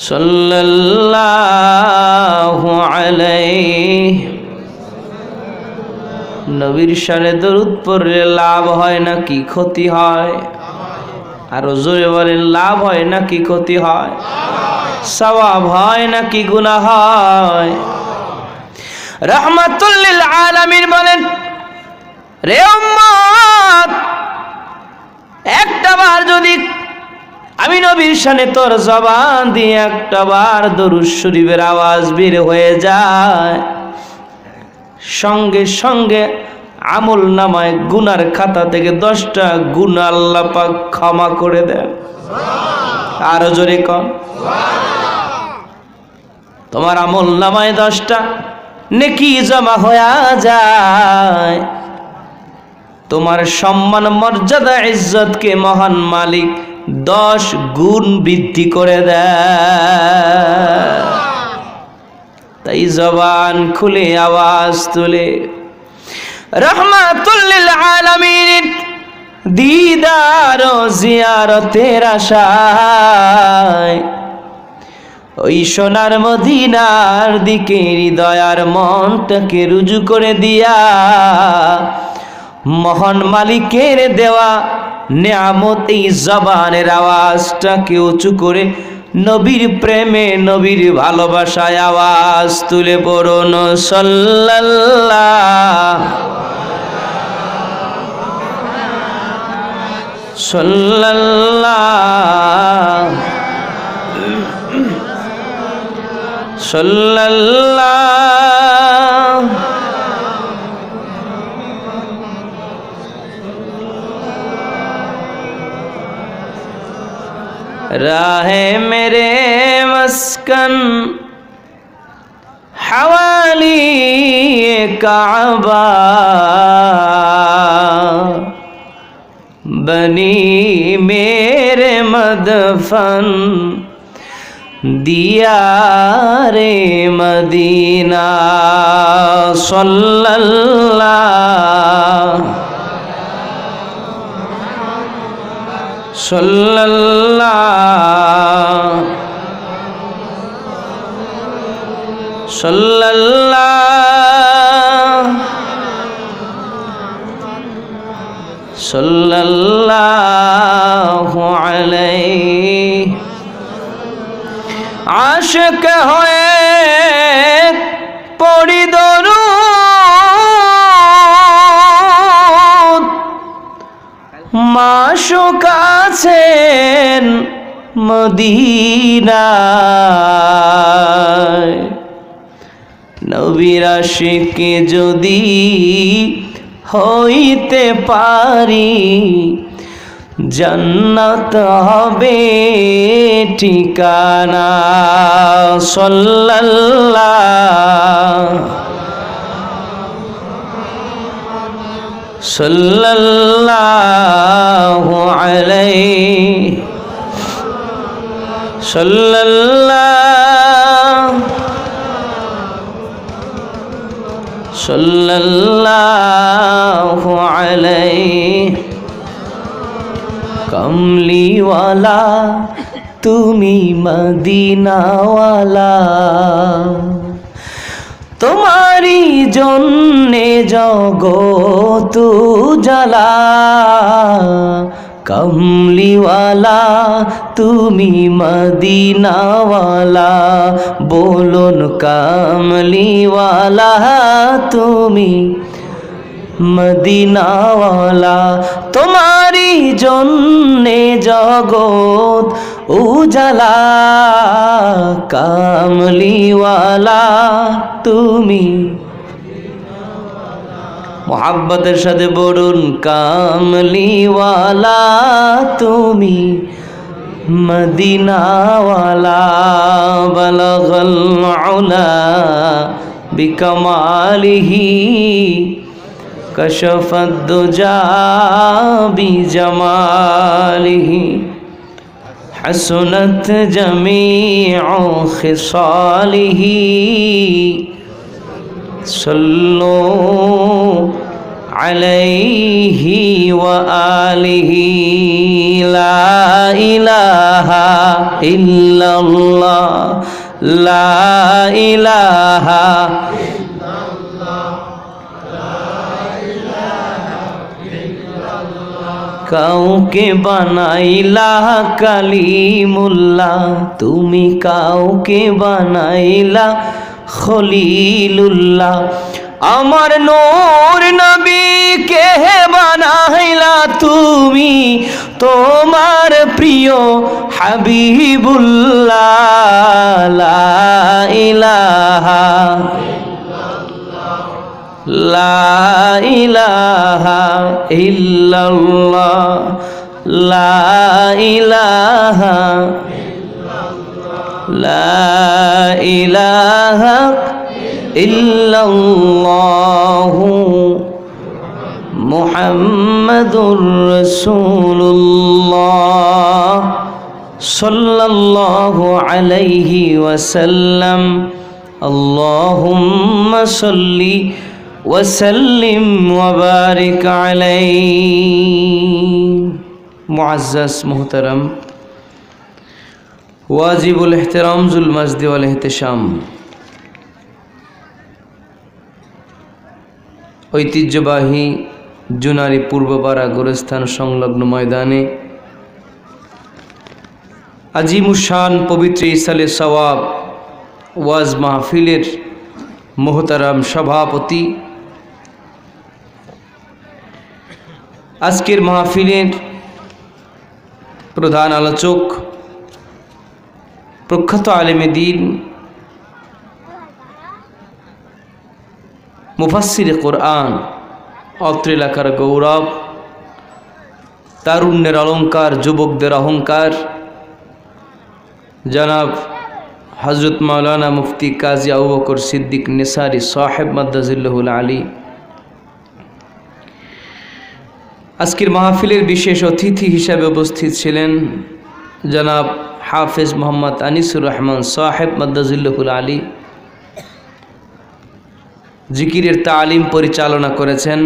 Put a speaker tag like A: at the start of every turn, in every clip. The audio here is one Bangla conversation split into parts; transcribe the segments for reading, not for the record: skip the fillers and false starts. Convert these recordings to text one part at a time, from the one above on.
A: সাল্লাল্লাহু আলাইহি। নবীর শানে দরুদ পড়লে লাভ হয় নাকি ক্ষতি হয়? আরো জোরে বলেন, লাভ হয় নাকি ক্ষতি হয়? সওয়াব হয় নাকি গুনাহ হয়? রাহমাতুল লিল আলামিন বলেন, রে উম্মত, একটাবার যদি আমি নবীর শানে তোর জবান দিয়ে একটাবার দরুদ শরীফের আওয়াজ বের হয়ে যায়, সঙ্গে সঙ্গে আমল নামায় গুনার খাতা থেকে 10টা গুনাহ আল্লাহ পাক ক্ষমা করে দেন। আরো জোরে কর, তোমার আমল নামায় 10টা নেকি জমা হয়ে যায়। তোমার সম্মান মর্যাদা ইজ্জতকে মহান মালিক 10 গুণ বৃদ্ধি করে দেয়। তাই জবান খুলে আওয়াজ তুলে রাহমাতুল লিল আলামিন দিদার ও জিয়ারতের আশায় ওই সোনার মদিনার দিকে হৃদয়ার মনটাকে রুজু করে দিয়া মহান মালিকের দেওয়া নিয়ামত এই জবানের আওয়াজটাকে উঁচু করে নবীর প্রেমে নবীর ভালোবাসায় আওয়াজ তুলে পড়ুন সাল্লাল্লাহু সাল্লাল্লাহু राहे मेरे मस्कन हवाली काबा बनी मेरे मदफन दियारे मदीना सल्लल्लाहु सल्लल्लाहु सल्लल्लाहु अलैहि। आशिक होए पड़ी दरूद, মাশুক আছেন মদিনায়। নবীর আশিকে যদি হইতে পারি, জান্নাত হবে ঠিকানা। সাল্লাল্লাহু সাল্লাল্লাহু আলাইহি সাল্লাল্লাহু আলাইহি। কমলিওয়ালা তুমি মদিনাওয়ালা, তোমারি জন্যে জগত জ্বালা। কমলিওয়ালা তুমি মদিনাওয়ালা, বলুন কমলিওয়ালা তুমি মদিনাওয়ালা। তোমারি জন্যে জগত উজালা, কামলিওয়ালা তুমি। মোহাব্বতের সাথে বলুন কামলিওয়ালা তুমি মদিনাওয়ালা। বালাগাল উলা বিকামালিহি কশফাদ দুজা বিজামালিহি, حسنت جميع خصاله صلوا আলাইহি ওয়া আলিহি লা ইলাহা ইল্লাল্লাহ লা ইলাহা কাউকে বানাইলা কালিমুল্লাহ, তুমি কাউকে বানাইলা খলিলুল্লাহ। আমার নূর নবীকে বানাইলা তুমি তোমার প্রিয় হাবিবুল্লাহ। লা ইলাহা লা ইলাহা ইল্লাল্লাহ লা ইলাহা লা ইলাহা ইল্লাল্লাহু মুহাম্মাদুর রাসূলুল্লাহ সাল্লাল্লাহু আলাইহি ওয়াসাল্লাম। আল্লাহুম্মা সাল্লি ওয়াসাল্লিম ওয়া বারিক আলাইহি। মুআজ্জাজ মুহতারাম ওয়াজিবুল ইহতিরাম জুল মাজদি ওয়াল ইহতিশাম, ঐতিহ্যবাহী জুনারি পূর্বপাড়া গোরস্থান সংলগ্ন ময়দানে আজিমুশান পবিত্র ইসালে সওয়াব ওয়াজ মাহফিলের মোহতারাম সভাপতি, আজকের মাহফিলের প্রধান আলোচক, প্রখ্যাত আলেমে দ্বীন, মুফাসসিরে কোরআন, অত্র এলাকার গৌরব, তারুণ্যের অলঙ্কার, যুবকদের অহংকার, জনাব হযরত মাওলানা মুফতি কাজী আবু বকর সিদ্দিক নিসারী সাহেব মাদ্দাজিল্লাহুল আলী। আজকের মাহফিলের বিশেষ অতিথি হিসাবে উপস্থিত ছিলেন জনাব হাফেজ মোহাম্মদ আনিসুর রহমান সাহেব মাদ্দাজিল্লাহুল আলী। জিকিরের তালিম পরিচালনা করেছেন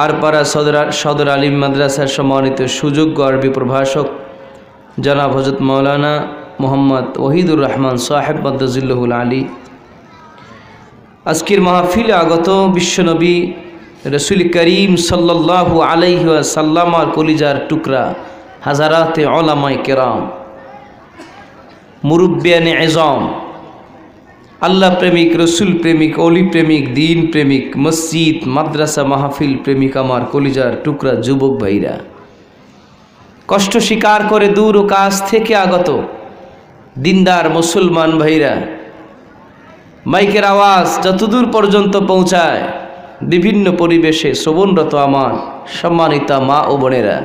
A: আরপাড়া সদর আলিম মাদ্রাসার সম্মানিত সুযোগ্য আরবি প্রভাষক জনাব হযরত মাওলানা মোহাম্মদ ওহিদুর রহমান সাহেব মাদ্দাজিল্লাহুল আলী। আজকের মাহফিলে আগত বিশ্বনবী রসুল করিম সাল্লাল্লাহু আলাইহি ওয়াসাল্লাম আর কলিজার টুকরা হাজারাতে উলামায়ে কেরাম, মুরব্বিয়ানে আযম, আল্লাহ প্রেমিক, রসুল প্রেমিক, অলি প্রেমিক, দিন প্রেমিক, মসজিদ মাদ্রাসা মাহফিল প্রেমিক আমার কলিজার টুকরা যুবক ভাইরা, কষ্ট স্বীকার করে দূর ও কাছ থেকে আগত দিনদার মুসলমান ভাইরা, মাইকের আওয়াজ যতদূর পর্যন্ত পৌঁছায় বিভিন্ন পরিবেশে শ্রবণরত আমার সম্মানিতা মা ও বোনেরা,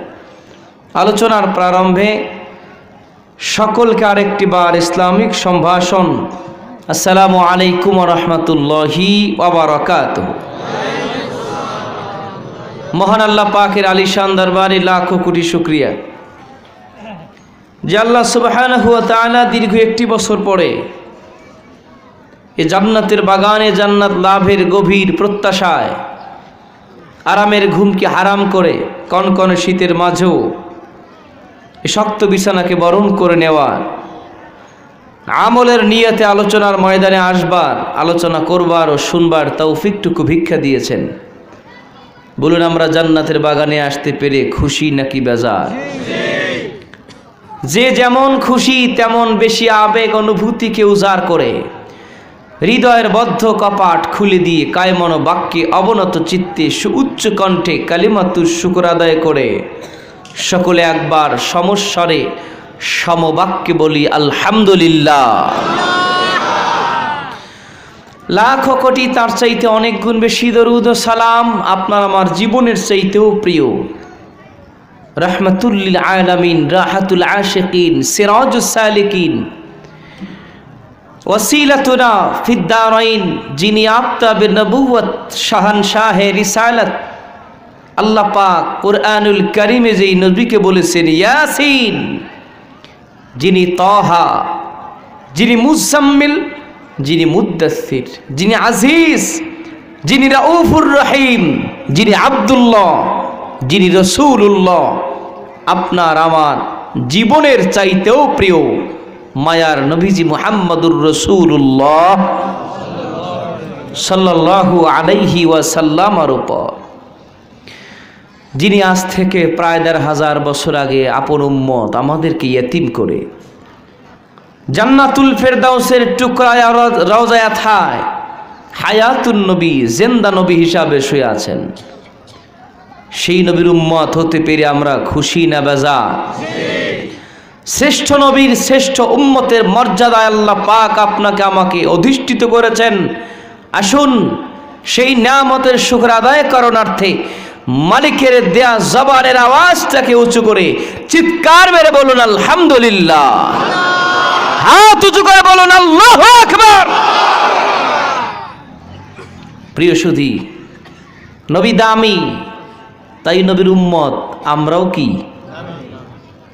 A: আলোচনার প্রারম্ভে সকলকে আরেকটি বার ইসলামিক সম্ভাষণ আসসালামু আলাইকুম ওয়া রাহমাতুল্লাহি ওয়া বারাকাতুহু। মহান আল্লাহ পাকের আলিশান দরবারে লাখো কোটি শুকরিয়া যে আল্লাহ সুবহানাহু ওয়া তাআলা দীর্ঘ একটি বছর পরে এই জান্নাতের বাগানে জান্নাত লাভের গভীর প্রত্যাশায় আরামের ঘুমকে হারাম করে কনকনে শীতের মাঝেও এই শক্ত বিছানাকে বরণ করে নেওয়ার, আমলের নিয়তে আলোচনার ময়দানে আসবার, আলোচনা করবার ও শুনবার তৌফিকটুকু ভিক্ষা দিয়েছেন। বলুন, আমরা জান্নাতের বাগানে আসতে পেরে খুশি নাকি বেজার? যে যেমন খুশি তেমন বেশি আবেগ অনুভূতিকে উজাড় করে হৃদয়ের বদ্ধ কপাট খুলে দিয়ে কায়মন বাক্যে অবনত চিত্তে সুউচ্চ কণ্ঠে কালিমাতুর শুকর আদায় করে সকলে একবার সমস্বরে সমবাক্যে বলি আলহামদুলিল্লাহ। লাখো কোটি তার চাইতে অনেক গুণ বেশি দরুদ ও সালাম আপনার আমার জীবনের চাইতেও প্রিয় রাহমাতুল লিল আলামিন, রাহাতুল আশিকিন, সিরাজুস সালিকিন, ওয়াসিলাতুনা ফিদ দারাইন, যিনি আফতাবে নবুয়ত, শাহানশাহে রিসালাত, আল্লাহ পাক কুরআনুল কারীমে যেই নবীকে বলেছেন ইয়াসিন, যিনি তাহা, যিনি মুজাম্মিল, যিনি মুদ্দাসসির, যিনি আজিজ, যিনি রাউফুর রহিম, যিনি আব্দুল্লাহ, যিনি রসুল্লাহ, আপনার আমার জীবনের চাইতেও প্রিয় মায়ার নবীজি মুহাম্মদুর রসুল্লাহ সাল্লাল্লাহু আলাইহি ওয়াসাল্লামের উপর, যিনি আজ থেকে প্রায় ১৫০০ বছর আগে আপন উম্মত আমাদেরকে ইয়েতিম করে জান্নাতুল ফেরদাউসের টুকরায় রওজায়ে থায় হায়াতুন নবী, জিন্দা নবী হিসাবে শুয়ে আছেন। সেই নবীর উম্মত হতে পেরে আমরা খুশি না বেজার? শ্রেষ্ঠ নবীর শ্রেষ্ঠ উম্মতের মর্যাদায় আল্লাহ পাক আপনাকে আমাকে অধিষ্ঠিত করেছেন। আসুন সেই নিয়ামতের শুকর আদায় করণার্থে মালিকের দেয়া জবানের আওয়াজটাকে উঁচু করে চিৎকার মেরে বলুন আলহামদুলিল্লাহ। হাত উঁচু করে বলুন আল্লাহু আকবার। প্রিয় সুধী, নবী দামি, তাই নবীর উম্মত আমরাও কি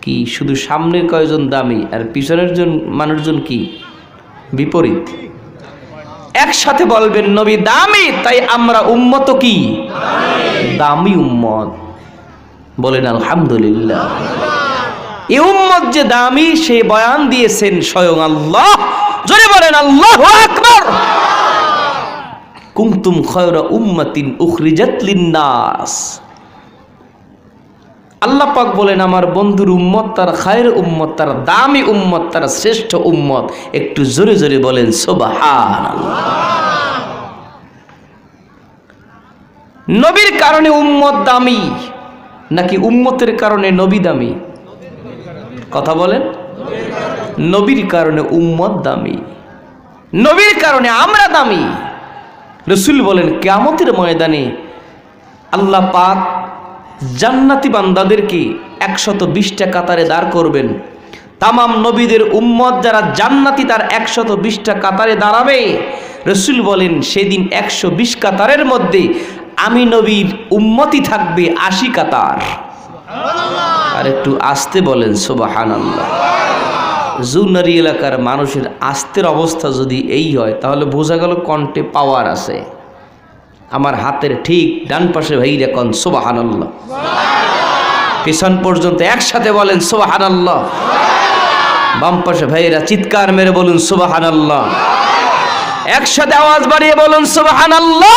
A: কি শুধু সামনের কয়েকজন দামি আর পিছনের মানুষজন কি বিপরীত? একসাথে বলবেন নবী দামি, তাই আমরা উম্মত কি দামি উম্মত। বলেন আলহামদুলিল্লাহ। এই উম্মত যে দামি সে বয়ান দিয়েছেন স্বয়ং আল্লাহ। জোরে বলেন আল্লাহু আকবার। কুনতুম খায়রা উম্মাতিন উখরিজাত লিন-নাস। আল্লাহ পাক বলেন আমার বন্ধুর উম্মত তার খায়ের উম্মত, তার দামি উম্মত, তার শ্রেষ্ঠ উম্মত। একটু জোরে জোরে বলেন সুবহানাল্লাহ। নবীর কারণে উম্মত দামি নাকি উম্মতের কারণে নবী দামি? কথা বলেন। নবীর কারণে উম্মত দামি, নবীর কারণে আমরা দামি। রাসূল বলেন কিয়ামতের ময়দানে আল্লাহ পাক জান্নাতি বান্দাদেরকে ১২০টা কাতারে দাঁড় করবেন। তামাম নবীদের উম্মত যারা জান্নাতি তার ১২০টা কাতারে দাঁড়াবে। রাসূল বলেন সেদিন ১২০ কাতারের মধ্যে আমি নবীর উম্মতি থাকবে ৮০ কাতার। আর একটু আস্তে বলেন সুবহানাল্লাহ। জুনারি এলাকার মানুষের আস্তের অবস্থা যদি এই হয় তাহলে বোঝা গেল কণ্ঠে পাওয়ার আছে। আমার হাতের ঠিক ডান পাশে ভাইরা কোন সুবহানাল্লাহ, পিছন পর্যন্ত একসাথে বলেন সুবহানাল্লাহ। বাম পাশে ভাইরা চিৎকার মেরে বলুন সুবহানাল্লাহ। একসাথে আওয়াজ বাড়িয়ে বলুন সুবহানাল্লাহ।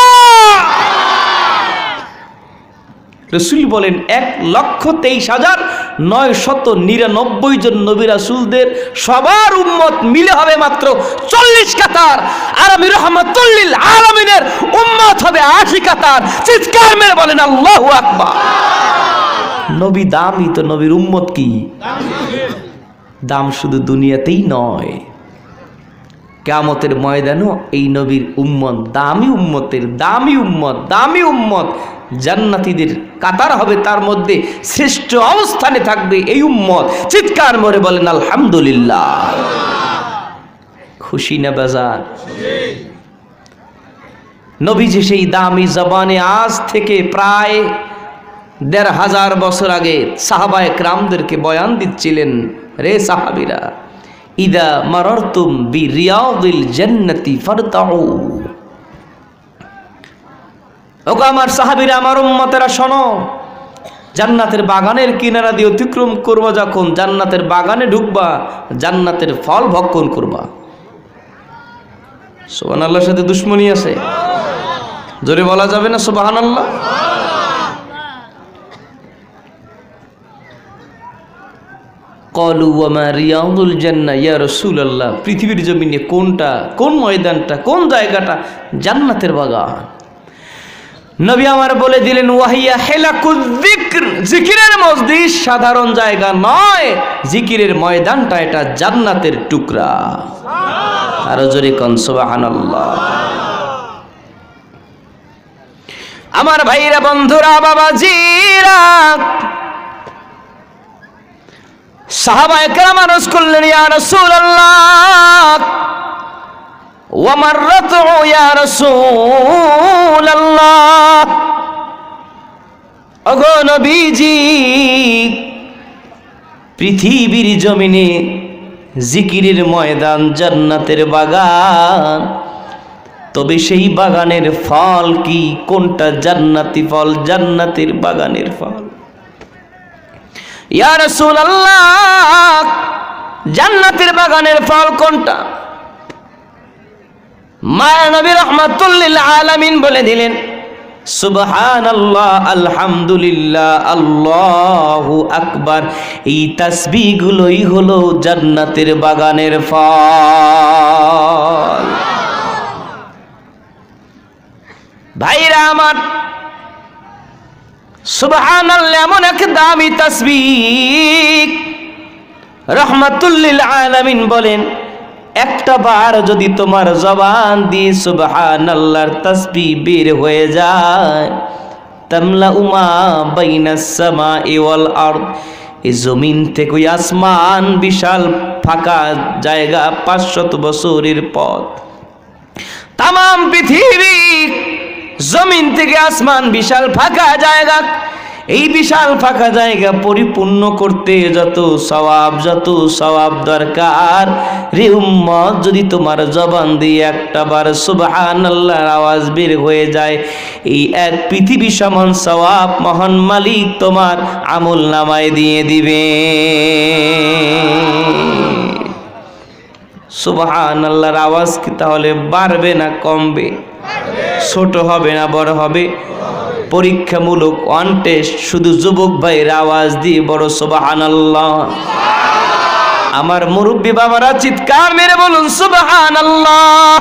A: রাসূল বলেন ১,২৩,৯৯৯ জন নবী রাসূলদের সবার উম্মত মিলে হবে মাত্র ৪০ কাতার, আর আমি রাহমাতুল লিল আলামিনের উম্মত হবে ৮০ কাতার। চিৎকার মেরে বলেন আল্লাহু আকবার। নবী দামি তো নবীর উম্মত কি দাম? শুধু দুনিয়াতেই নয়, কিয়ামতের ময়দানেও এই নবীর উম্মত দামি উম্মতের দামি উম্মত, দামি উম্মত জান্নাতীদের কাতার হবে, তার মধ্যে শ্রেষ্ঠ অবস্থানে থাকবে এই উম্মত। চিৎকার মেরে বলেন আলহামদুলিল্লাহ। খুশি না বাজার? নবীজি সেই দামি জবানে আজ থেকে প্রায় ১৫০০ বছর আগে সাহাবায়ে কেরামদেরকে বয়ান দিচ্ছিলেন, রে সাহাবীরা, ইদা মারারতুম বিরিয়াদিল জান্নাতি ফারতাউ। ওগো আমার সাহাবীরা, আমার উম্মতেরা শোনো, জান্নাতের বাগানের কিনারা দিয়ে অতিক্রম করবা, যখন জান্নাতের বাগানে ঢুকবা জান্নাতের ফল ভক্ষণ করবা। সুবহানাল্লাহর সাথে দুশ্মনী আছে? জোরে বলা যাবে না সুবহানাল্লাহ? ক্বালু ওয়া মা রিয়াদুল জান্নাহ ইয়া রাসূলুল্লাহ। পৃথিবীর জমিনে কোনটা, কোন ময়দানটা, কোন জায়গাটা জান্নাতের বাগান? নবী আমার বলে দিলেন, ওয়াহিয়া হিলাকুয যিকর। জিকিরের মজলিস সাধারণ জায়গা নয়, জিকিরের ময়দানটা এটা জান্নাতের টুকরা। আরো জোরে কোন সুবহানাল্লাহ। আমার ভাইরা, বন্ধুরা, বাবাজিরা, সাহাবায়ে কেরাম আরজ করলেন, ইয়া রাসূলুল্লাহ ওয়া মাররাতু ইয়া রাসূলুল্লাহ। ওগো নবীজি, পৃথিবীর জমিনে জিকিরের ময়দান জান্নাতের বাগান, তবে সেই বাগানের ফল কি? কোনটা জান্নাতি ফল, জান্নাতের বাগানের ফল। ইয়া রাসূলুল্লাহ, জান্নাতের বাগানের ফল কোনটা? মায়া নবী রাহমাতুল লিল আলামিন বলে দিলেন, সুবহানাল্লাহ, আলহামদুলিল্লাহ, আল্লাহু আকবার। এই তাসবিহগুলোই হলো জান্নাতের বাগানের ফল। ভাইরা আমার, সুবহানাল্লাহ এমন এক দামি তাসবিহ, রাহমাতুল লিল আলামিন বলেন, একটা বার যদি তোমার জবান দিয়ে সুবহানাল্লাহর তাসবিহ বের হয়ে যায়, তামলা উমা বাইনাস সামাই ওয়াল আরদ, এই জমিন থেকে ওই আসমান, বিশাল ফাঁকা জায়গা, 500 বছরের পথ, তামাম পৃথিবী, জমিন থেকে আসমান, বিশাল ফাঁকা জায়গা, এই বিশাল ফাঁকা জায়গা পরিপূর্ণ করতে যত সওয়াব দরকার রে উম্মত, যদি তোমার জবান দিয়ে একটা বার সুবহানাল্লাহর আওয়াজ বের হয়ে যায়, এই এক পৃথিবী সমান সওয়াব মহান মালিক তোমার আমল নামায় দিয়ে দিবে। সুবহানাল্লাহর আওয়াজ কি তাহলে বাড়বে না কমবে? ছোট হবে না বড় হবে? পরীক্ষামূলক ওয়ান টেস্ট, শুধু যুবক ভাইয়ের আওয়াজ দিয়ে বড় সুবহানাল্লাহ। আমার মুরব্বী বাবারা চিৎকার মেরে বলুন সুবহানাল্লাহ।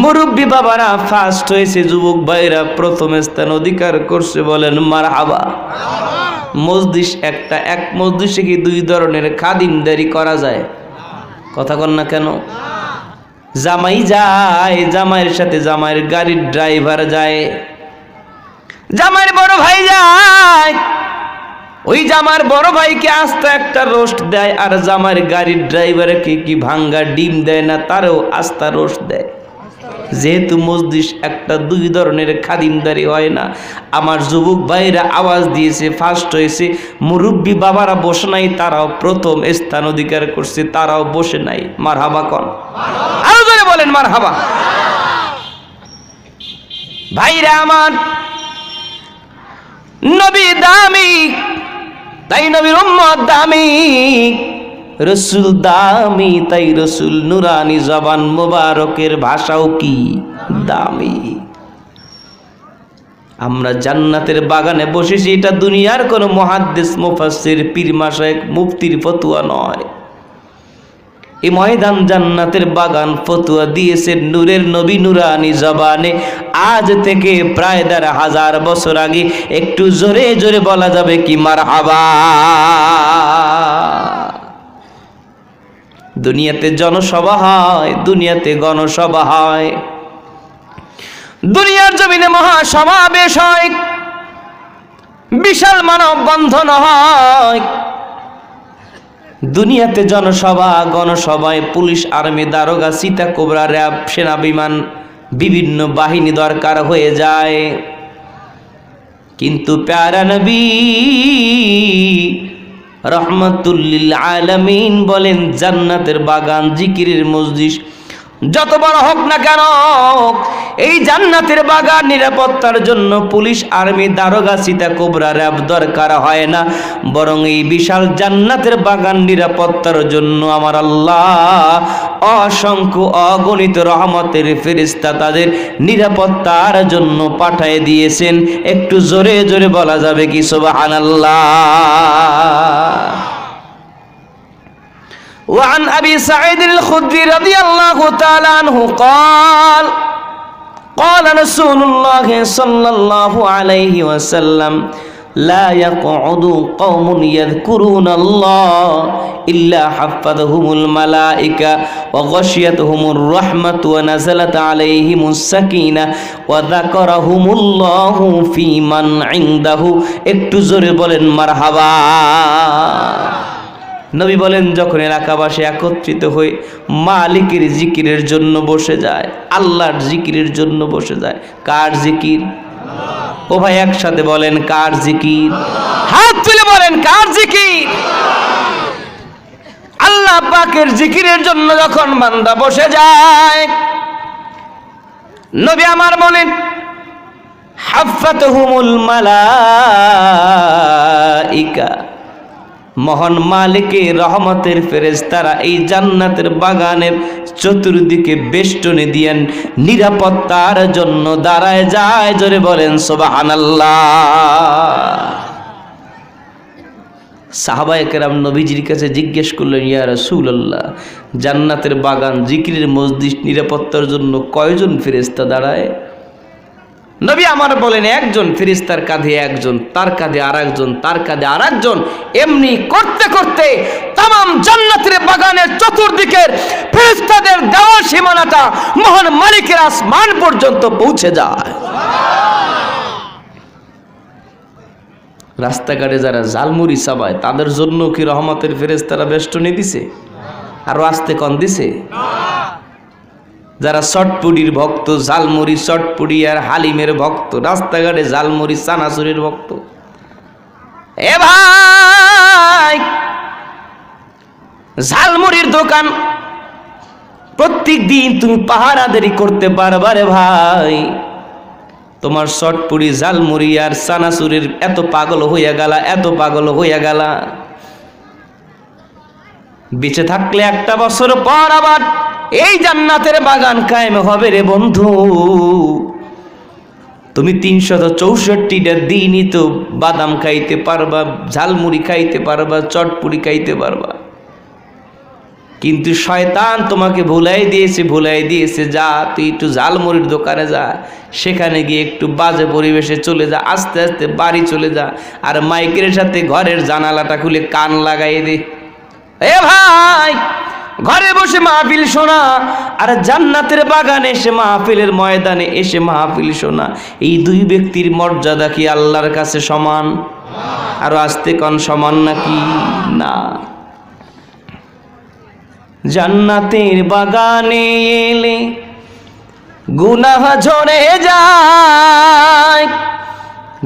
A: মুরব্বী বাবারা ফার্স্ট হয়েছে, যুবক ভাইরা প্রথম স্থান অধিকার করছে, বলেন মারহাবা। মজলিস একটা, এক মজলিসে কি 2 ধরনের খাদিমদারি করা যায়? কথা কন না কেন? জামাই যায়, জামাইয়ের সাথে জামাইয়ের গাড়ির ড্রাইভার যায়, জামাইয়ের বড় ভাই যায়, ওই জামার বড় ভাইকে আস্তে একটা রোস্ট দেয়, আর জামাইয়ের গাড়ির ড্রাইভারকে কি ভাঙ্গা ডিম দেয় না, তারও আস্তা রোস্ট দেয়। যেহেতু মজলিস একটা, 2 ধরনের খাদিমদারি হয় না। আমার যুবক ভাইরা আওয়াজ দিয়েছে, ফার্স্ট হয়েছে, মুরব্বী বাবারা বসে নাই, তারাও প্রথম স্থান অধিকার করছে, তারাও বসে নাই। মারহাবা কন, আরো জোরে বলেন মারহাবা। ভাইরা আমার, নবী দামি, তাই নবীর উম্মত দামি, রসুল দামি, তাই রসুল নুরানি জবান মুবারকের ভাষাও কি দামি। আমরা জান্নাতের বাগানে বসেছি, এটা দুনিয়ার কোনো মুহাদ্দিস, মুফাসসির, পীর মাশায়েখ, মুফতির ফতোয়া নয়। এই ময়দান জান্নাতের বাগান ফতোয়া দিয়েছে নূরের নবী নুরানি জবানে, আজ থেকে প্রায় ১৫০০ বছর আগে। একটু জোরে জোরে বলা যাবে কি মারহাবা। দুনিয়াতে জনসভা হয়, দুনিয়াতে গণসভা হয়, দুনিয়ার জমিনে মহাসমাবেশ হয়, বিশাল মানব বন্ধন হয়। দুনিয়াতে জনসভা, গণসভায় পুলিশ, আর্মি, দারোগা, সীতা, কোবরা, র্যাব, সেনা, বিমান, বিভিন্ন বাহিনী দরকার হয়ে যায়। কিন্তু প্যারা নবী রহমাতুল লিল আলামিন বলেন, জান্নাতের বাগান, জিকিরের মজলিস যত বড় হোক না কেন, এই জান্নাতের বাগান নিরাপত্তার জন্য পুলিশ, আর্মি, দারোগা, সীতা, কোবরা, র্যাব দরকার হয় না, বরং এই বিশাল জান্নাতের বাগান নিরাপত্তার জন্য আমার আল্লাহ অসংখ্য অগণিত রহমতের ফেরেশতা তাদের নিরাপত্তার জন্য পাঠিয়ে দিয়েছেন। একটু জোরে জোরে বলা যাবে কি সুবহানাল্লাহ। وعن أبي سعيد الخدري رضي الله تعالى عنه قال قال رسول الله صلى الله عليه وسلم لا يقعد قوم يذكرون الله إلا حفظهم الملائكة وغشيتهم الرحمة ونزلت عليهم السكينة وذكرهم الله في من عنده একটু জোরে বলেন মারহাবা। নবী বলেন, যখন এলাকাবাসী একত্রিত হয়ে মালিকের জিকিরের জন্য বসে যায়, আল্লাহর জিকিরের জন্য বসে যায়। কার জিকির? ও ভাই একসাথে বলেন, কার জিকির? হাত তুলে বলেন, কার জিকির? আল্লাহ পাকের জিকিরের জন্য যখন বান্দা বসে যায়, নবী আমার বলেন হাফাতহুমুল মালাইকা, মহান মালিকের রহমতের ফেরেশতারা এই জান্নাতের বাগানের চতুর্দিকে বেষ্টনী দিয়ে নিরাপত্তার জন্য দাঁড়ায় যায়। জোরে বলেন সুবহানাল্লাহ। সাহাবায়ে কেরাম নবীজির কাছে জিজ্ঞেস করলেন, ইয়া রাসূলুল্লাহ, জান্নাতের বাগান জিকিরের মজলিস নিরাপত্তার জন্য কয়জন ফেরেশতা দাঁড়ায়? নবী আমার বলেন, একজন। ফেরেশতার কাঁধে একজন, তার কাঁধে আরেকজন, তার কাঁধে আরেকজন। এমনি করতে করতে তামাম জান্নাতের বাগানের চতুর্দিকের ফেরেশতাদের দেওয়া সীমানাটা মহান মালিকের আসমান পর্যন্ত পৌঁছে যায়। রাস্তাঘাটে যারা জালমুড়ি চাবায় তাদের জন্য কি রহমতের ফেরেশতারা বেষ্টনী দিছে? আরো আসতে কন দিছে? যারা চটপুডির ভক্ত, ঝালমুড়ি চটপুডি আর হালিমের ভক্ত, রাস্তাঘাটে ঝালমুড়ি চানাচুরের ভক্ত, এ ভাই ঝালমুড়ির দোকান প্রত্যেক দিন তুমি পাহারাদারি করতে পারবা রে ভাই। তোমার চটপুরি ঝালমুড়ি আর চানাচুরের এত পাগল হইয়া গেলা, এত পাগল হইয়া গেলা, বেঁচে থাকলে একটা বছর পর আবার এই জান্নাতের বাগান কায়েম হবে রে বন্ধু। তুমি 364টা দিনই তো বাদাম খাইতে পারবা, ঝালমুড়ি খাইতে পারবা, চটপুরি খাইতে পারবা, কিন্তু শয়তান তোমাকে ভুলাই দিয়েছে যা তুই একটু ঝালমুড়ির দোকানে যা, সেখানে গিয়ে একটু বাজে পরিবেশে চলে যা, আস্তে আস্তে বাড়ি চলে যা, আর মাইকের সাথে ঘরের জানালাটা খুলে কান লাগাই দে। এ ভাই, ঘরে বসে মাহফিল শোনা আর জান্নাতের বাগানে এসে মাহফিলের ময়দানে এসে মাহফিল শোনা, এই দুই ব্যক্তির মর্যাদা কি আল্লাহর কাছে সমান? আর আস্তে কন সমান নাকি? না। জান্নাতের বাগানে এলে গুনাহ ঝরে যায়,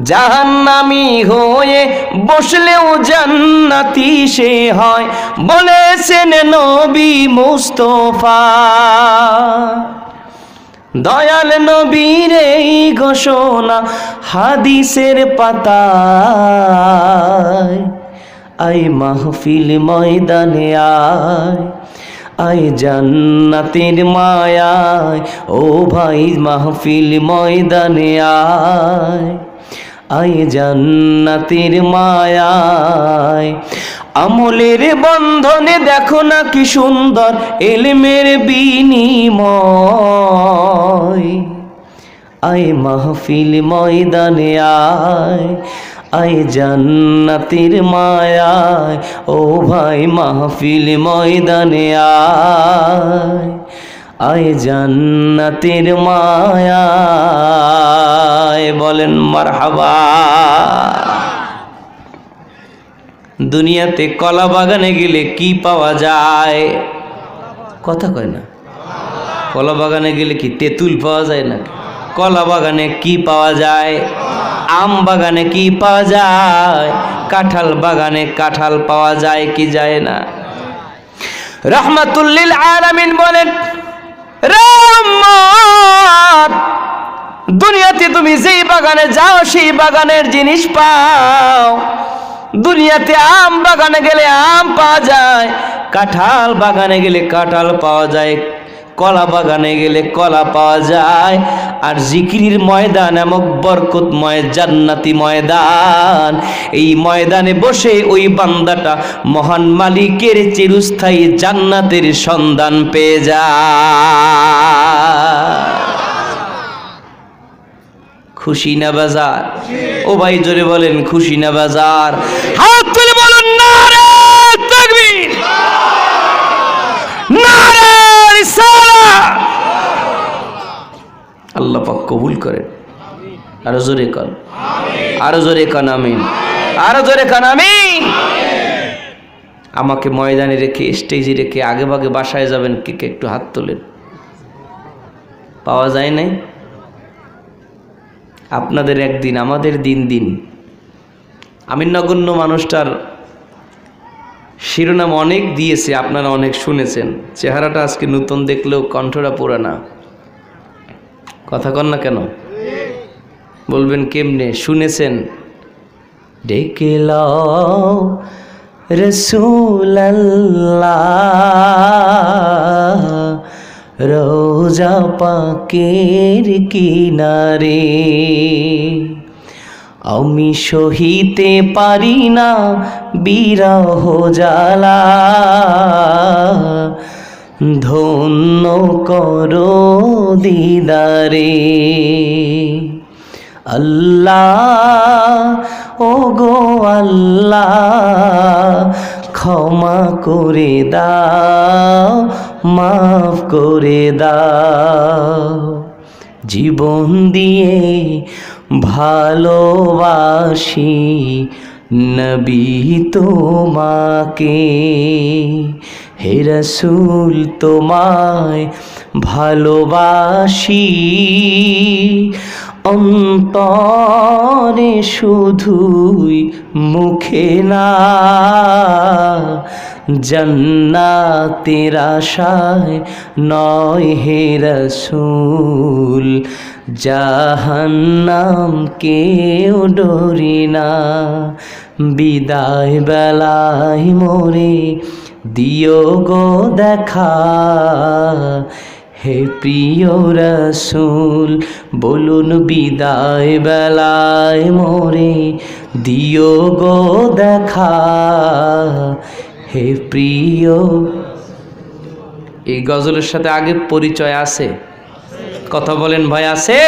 A: জাহান্নামী হয়ে বসলেও জান্নাতি সে হয়, বলেছেন নবী মুস্তাফা। দয়াল নবীর এই ঘোষণা হাদিসের পাতায়, আই মাহফিল ময়দানে আয় জান্নাতের মায়ায়, ও ভাই মাহফিল ময়দানে আয় জান্নাতের মায়ায়। আমলের বন্ধনে দেখো না কি সুন্দর ইলমের বিনিময়, আয় মাহফিল ময়দানে আয় জান্নাতের মায়ায়, ও ভাই মাহফিল ময়দানে আয় জান্নাতের মায়ায়। বলেন মারহাবা। দুনিয়াতে কলা বাগানে গেলে কি পাওয়া যায়? কথা কয় না। কলা বাগানে গেলে কি তেঁতুল পাওয়া যায় না? কলা বাগানে কি পাওয়া যায়? আম বাগানে কি পাওয়া যায়? কাঁঠাল বাগানে কাঁঠাল পাওয়া যায় কি যায় না? রাহমাতুল লিল আলামিন বলেন, রহমত, দুনিয়াতে তুমি যেই বাগানে যাও সেই বাগানের জিনিস পাও। দুনিয়াতে আম বাগানে গেলে আম পাওয়া যায়, কাঁঠাল বাগানে গেলে কাঁঠাল পাওয়া যায়, কলা বাগানে গেলে কলা পাওয়া যায়। আর জিকিরের ময়দান এমন বরকতময় জান্নাতি ময়দান, এই ময়দানে বসে ওই বান্দাটা মহান মালিকের চিরস্থায়ী জান্নাতের সন্ধান পেয়ে যায়। খুশি না বাজার? ও ভাই জোরে বলেন খুশি না বাজার? হাত তুলে বলুন নারে তাকবীর, নারে রিসালাত। আল্লাহ পাক কবুল করেন। আরো জোরে কান, আরো জোরে কান আমিন, আরো জোরে কান আমিন। আমাকে ময়দানে রেখে, স্টেজে রেখে আগে ভাগে বাসায় যাবেন কে কে? একটু হাত তোলেন। পাওয়া যায় নাই? আপনাদের একদিন, আমাদের দিন দিন। আমি নগণ্য মানুষটার শিরোনাম অনেক দিয়েছে, আপনারা অনেক শুনেছেন। চেহারাটা আজকে নতুন দেখলেও কণ্ঠটা পুরানা। কথা কন না কেন? বলবেন কেমনে? শুনেছেন? ডেকে লও রাসূলুল্লাহ রোজা পাকের কিনারে, আমি সহিতে পারি না বিরহ জ্বালা, ধন্য করো দিদারে। আল্লাহ ও গো আল্লাহ ক্ষমা করে দাও, মাফ করে দাও, জীবন দিয়ে ভালোবাসি নবী তোমাকে, হে রাসূল তোমায় ভালোবাসি, অন্তরে শুধুই মুখে না, জান্নাতের আশায় নয় হে রাসূল, জাহান্নাম কেউ ডরি না, বিদায় বেলায় মোরে দিও গো দেখা, হে প্রিয় রাসূল বলুন বিদায় বেলায় মোরে দিও গো দেখা, হে প্রিয়। এই গজলের সাথে আগে পরিচয় আছে? কথা বলেন ভাই, আছে?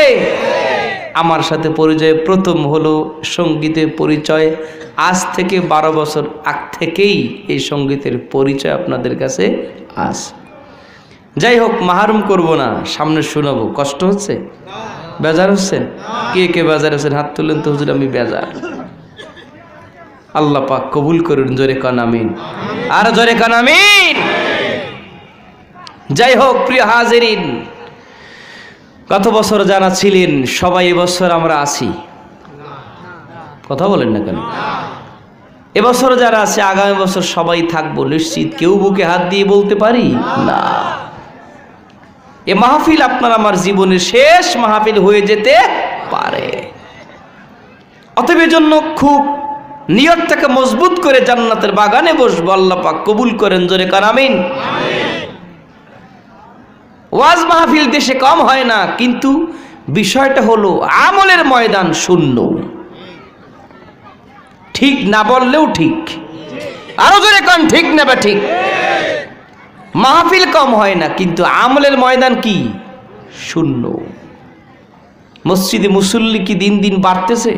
A: আমার সাথে পরিচয় প্রথম হলো সঙ্গীতের পরিচয়, আজ থেকে 12 বছর আগ থেকেই এই সঙ্গীতের পরিচয় আপনাদের কাছে আছে। যাই হোক, মাহরুম করব না, সামনে শোনাবো। কষ্ট হচ্ছে? বেজার হচ্ছেন? কে কে বেজার হচ্ছেন হাত তুলেন তো। হুজুর আমি বেজার। আল্লাহ পাক কবুল করুন, জোরে কান আমিন। আর জোরে কান আমিন। যাই হোক প্রিয় হাজিরিন, গত বছর যারা ছিলেন সবাই এবছর আমরা আছি? কথা বলেন না কেন? এবছর যারা আছে আগামী বছর সবাই থাকবো নিশ্চিত? কেউ বুকে হাত দিয়ে বলতে পারি না। এ মাহফিল আপনার আমার জীবনের শেষ মাহফিল হয়ে যেতে পারে। অতএব জন্য খুব নিয়তটাকে মজবুত করে জান্নাতের বাগানে বসবো। আল্লাহ পাক কবুল করেন, জোরে কান আমিন। ওয়াজ মাহফিল দেশে কম হয় না, কিন্তু বিষয়টা হলো আমলের ময়দান শূন্য। ঠিক না বললেও ঠিক, আরো জোরে কান ঠিক না বা ঠিক। মাহফিল কম হয় না, কিন্তু আমলের ময়দান কি? শূন্য। মসজিদে মুসল্লি কি দিন দিন বাড়তেছে?